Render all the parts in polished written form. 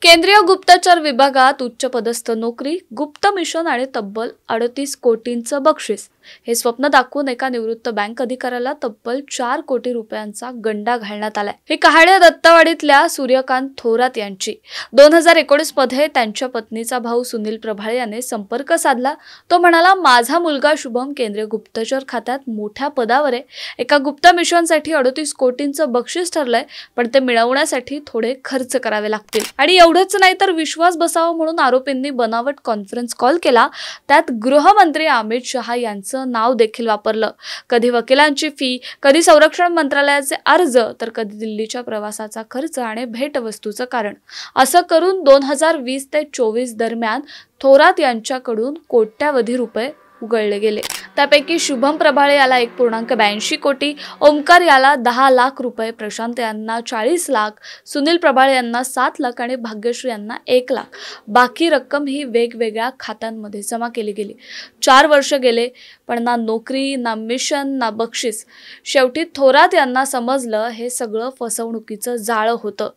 केंद्रीय गुप्तचर विभागात उच्चपदस्थ नोकरी, गुप्त मिशन आणि तब्बल 38 कोटींचं बक्षीस हे स्वप्न दाखवून एका निवृत्त बँक अधिकाऱ्याला तब्बल 4 कोटी रुपयांचा गंडा घालण्यात आलाय। ही कहाणी दत्तवाडीतल्या सूर्यकांत थोरात यांची। 2019 मध्ये त्यांच्या पत्नीचा भाऊ सुनील प्रभाळे याने संपर्क साधला। तो म्हणाला, माझा मुलगा शुभम केंद्रीय गुप्तचर खात्यात मोठ्या पदावर आहे। एका गुप्त मिशनसाठी 38 कोटींचं बक्षीस ठरलंय, पण ते मिळवण्यासाठी थोडे खर्च करावे लागतील। आणि एवढंच नाही तर विश्वास बसावा म्हणून आरोपींनी बनावट कॉन्फरन्स कॉल केला। त्यात गृहमंत्री अमित शहा यांचं नाव देखील वापरलं। कधी वकिलांची फी, कधी संरक्षण मंत्रालयाचे अर्ज, तर कधी दिल्लीच्या प्रवासाचा खर्च आणि भेटवस्तूचं कारण। असं करून 2020 ते 24 दरम्यान थोरात यांच्याकडून कोट्यावधी रुपये उगळले गेले। त्यापैकी शुभम प्रभाळे याला 1.82 कोटी, ओमकार याला 10 लाख रुपये, प्रशांत यांना 40 लाख, सुनील प्रभाळे यांना 7 लाख आणि भाग्यश्री यांना 1 लाख। बाकी रक्कम ही वेगवेगळ्या खात्यांमध्ये जमा केली गेली। 4 वर्ष गेले, पण ना नोकरी, ना मिशन, ना बक्षीस। शेवटी थोरात यांना समजलं हे सगळं फसवणुकीचं जाळं होतं।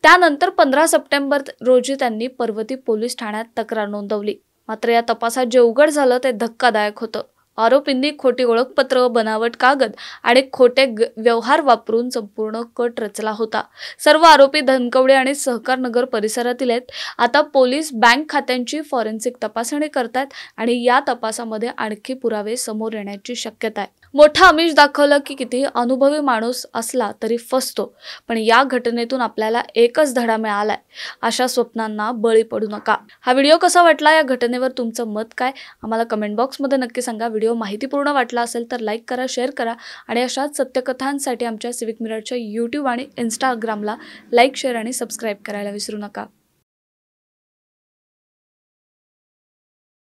त्यानंतर 15 सप्टेंबर रोजी त्यांनी पर्वती पोलीस ठाण्यात तक्रार नोंदवली। मात्र या तपासात जे उघड झालं ते धक्कादायक होतं। आरोपींनी खोटी ओळखपत्र, बनावट कागद आणि खोटे व्यवहार वापरून संपूर्ण कट रचला होता। सर्व आरोपी धनकवडे आणि सहकार नगर परिसरातील आहेत। आता पोलीस बँक खात्यांची फॉरेन्सिक तपासणी करतात आणि या तपासामध्ये आणखी पुरावे समोर येण्याची शक्यता आहे। मोठा आमिष दाखवलं की कितीही अनुभवी माणूस असला तरी फसतो, पण या घटनेतून आपल्याला एकच धडा मिळालाय, अशा स्वप्नांना बळी पडू नका। हा व्हिडिओ कसा वाटला, या घटनेवर तुमचं मत काय, आम्हाला कमेंट बॉक्समध्ये नक्की सांगा। व्हिडिओ माहितीपूर्ण वाटला असेल तर लाईक करा, शेअर करा आणि अशाच सत्यकथांसाठी आमच्या सिविक मिररच्या YouTube आणि Instagramला लाईक, शेअर आणि सबस्क्राईब करायला विसरू नका।